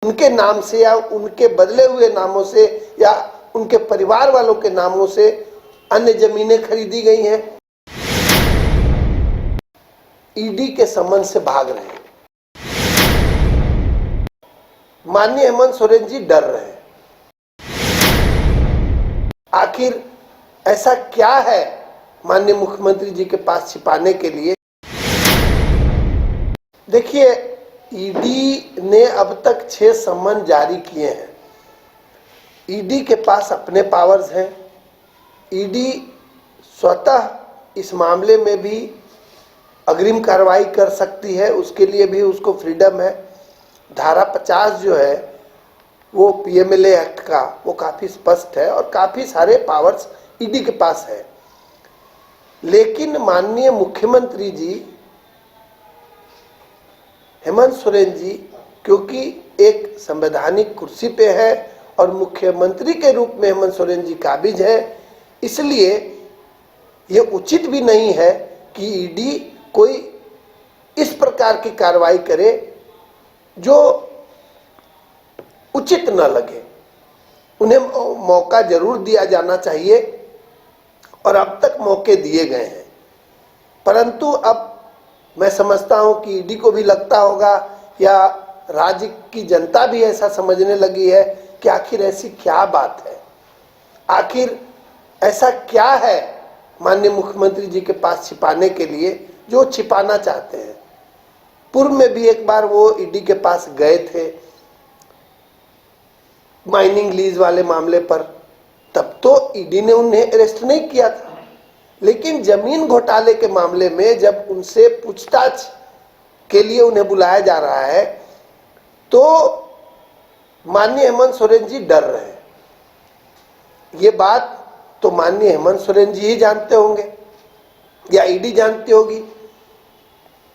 उनके नाम से या उनके बदले हुए नामों से या उनके परिवार वालों के नामों से अन्य जमीनें खरीदी गई हैं। ईडी के समन से भाग रहे हैं। माननीय हेमंत सोरेन जी डर रहे हैं। आखिर ऐसा क्या है माननीय मुख्यमंत्री जी के पास छिपाने के लिए? देखिए, ईडी ने अब तक 6 सम्मन जारी किए हैं। ईडी के पास अपने पावर्स हैं। ईडी स्वतः इस मामले में भी अग्रिम कार्रवाई कर सकती है, उसके लिए भी उसको फ्रीडम है। धारा 50 जो है वो पीएमएलए एक्ट का, वो काफ़ी स्पष्ट है और काफ़ी सारे पावर्स ईडी के पास है। लेकिन माननीय मुख्यमंत्री जी हेमंत सोरेन जी क्योंकि एक संवैधानिक कुर्सी पे है और मुख्यमंत्री के रूप में हेमंत सोरेन जी काबिज है, इसलिए ये उचित भी नहीं है कि ईडी कोई इस प्रकार की कार्रवाई करे जो उचित न लगे। उन्हें मौका जरूर दिया जाना चाहिए और अब तक मौके दिए गए हैं। परंतु अब मैं समझता हूं कि ईडी को भी लगता होगा या राज्य की जनता भी ऐसा समझने लगी है कि आखिर ऐसी क्या बात है, आखिर ऐसा क्या है माननीय मुख्यमंत्री जी के पास छिपाने के लिए जो छिपाना चाहते हैं। पूर्व में भी एक बार वो ईडी के पास गए थे माइनिंग लीज वाले मामले पर, तब तो ईडी ने उन्हें अरेस्ट नहीं किया था। लेकिन जमीन घोटाले के मामले में जब उनसे पूछताछ के लिए उन्हें बुलाया जा रहा है तो माननीय हेमंत सोरेन जी डर रहे हैं। ये बात तो माननीय हेमंत सोरेन जी ही जानते होंगे या ईडी जानती होगी।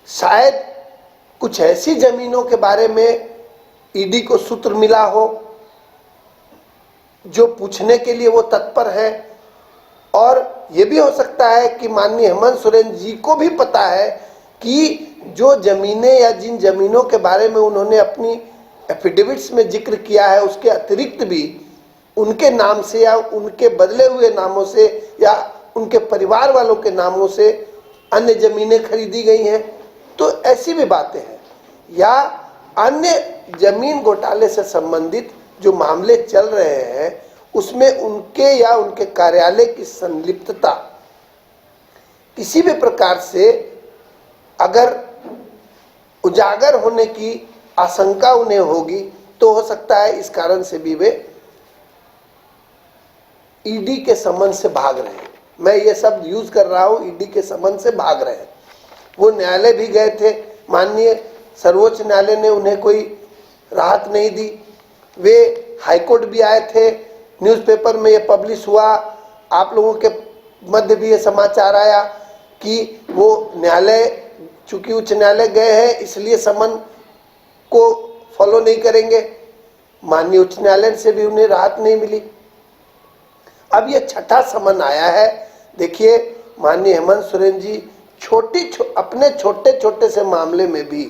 शायद कुछ ऐसी जमीनों के बारे में ईडी को सूत्र मिला हो जो पूछने के लिए वो तत्पर है, और ये भी हो सकता है कि माननीय हेमंत सोरेन जी को भी पता है कि जो जमीनें या जिन जमीनों के बारे में उन्होंने अपनी एफिडेविट्स में जिक्र किया है उसके अतिरिक्त भी उनके नाम से या उनके बदले हुए नामों से या उनके परिवार वालों के नामों से अन्य जमीनें खरीदी गई हैं। तो ऐसी भी बातें हैं या अन्य जमीन घोटाले से संबंधित जो मामले चल रहे हैं उसमें उनके या उनके कार्यालय की संलिप्तता किसी भी प्रकार से अगर उजागर होने की आशंका उन्हें होगी तो हो सकता है इस कारण से भी वे ईडी के समन से भाग रहे हैं। मैं ये शब्द यूज कर रहा हूं, ईडी के समन से भाग रहे हैं। वो न्यायालय भी गए थे, माननीय सर्वोच्च न्यायालय ने उन्हें कोई राहत नहीं दी। वे हाईकोर्ट भी आए थे, न्यूज़पेपर में ये पब्लिश हुआ, आप लोगों के मध्य भी ये समाचार आया कि वो न्यायालय, चूंकि उच्च न्यायालय गए हैं इसलिए समन को फॉलो नहीं करेंगे। माननीय उच्च न्यायालय से भी उन्हें राहत नहीं मिली। अब ये छठा समन आया है। देखिए, माननीय हेमंत सोरेन जी अपने छोटे छोटे से मामले में भी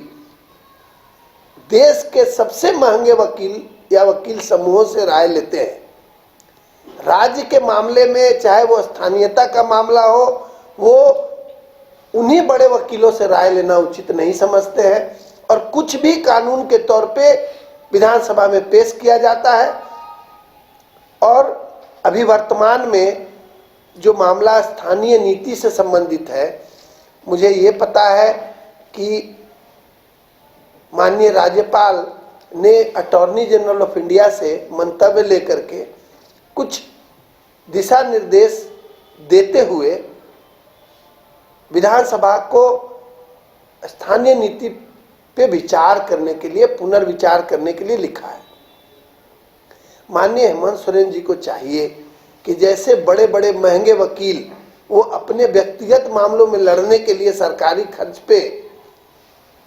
देश के सबसे महंगे वकील या वकील समूहों से राय लेते हैं। राज्य के मामले में चाहे वो स्थानीयता का मामला हो, वो उन्हीं बड़े वकीलों से राय लेना उचित नहीं समझते हैं और कुछ भी कानून के तौर पे विधानसभा में पेश किया जाता है। और अभी वर्तमान में जो मामला स्थानीय नीति से संबंधित है, मुझे ये पता है कि माननीय राज्यपाल ने अटॉर्नी जनरल ऑफ इंडिया से मंतव्य लेकर के कुछ दिशा निर्देश देते हुए विधानसभा को स्थानीय नीति पे विचार करने के लिए, पुनर्विचार करने के लिए लिखा है। माननीय हेमंत सोरेन जी को चाहिए कि जैसे बड़े बड़े महंगे वकील वो अपने व्यक्तिगत मामलों में लड़ने के लिए सरकारी खर्च पे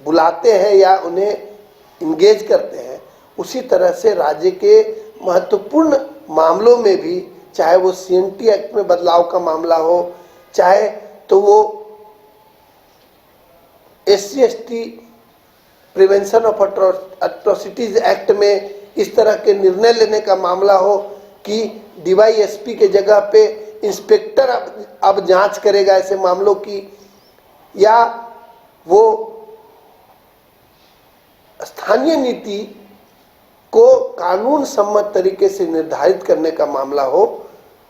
बुलाते हैं या उन्हें इंगेज करते हैं, उसी तरह से राज्य के महत्वपूर्ण मामलों में भी, चाहे वो सीएनटी एक्ट में बदलाव का मामला हो, चाहे तो वो SC ST prevention of atrocities act में इस तरह के निर्णय लेने का मामला हो कि डीवाईएसपी के जगह पे इंस्पेक्टर अब जांच करेगा ऐसे मामलों की, या वो स्थानीय नीति को कानून सम्मत तरीके से निर्धारित करने का मामला हो,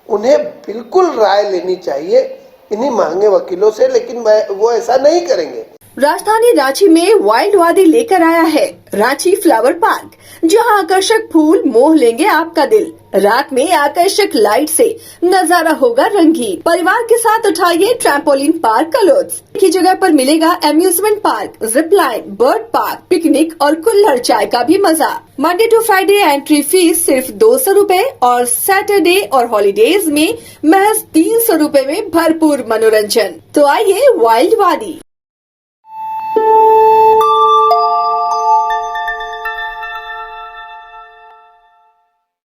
उन्हें बिल्कुल राय लेनी चाहिए इन्हीं महंगे वकीलों से, लेकिन वो ऐसा नहीं करेंगे। राजधानी रांची में वाइल्ड वादी लेकर आया है रांची फ्लावर पार्क, जहां आकर्षक फूल मोह लेंगे आपका दिल। रात में आकर्षक लाइट से नजारा होगा रंगीन। परिवार के साथ उठाइए ट्रैम्पोलिन पार्क का लुत्फ। की जगह पर मिलेगा amusement park, zip line, bird park, picnic और कुल्हड़ चाय का भी मजा। Monday to Friday entry fees सिर्फ 200 रूपए और सैटरडे और हॉलीडेज में महज 300 रूपए में भरपूर मनोरंजन। तो आइए वाइल्ड वादी।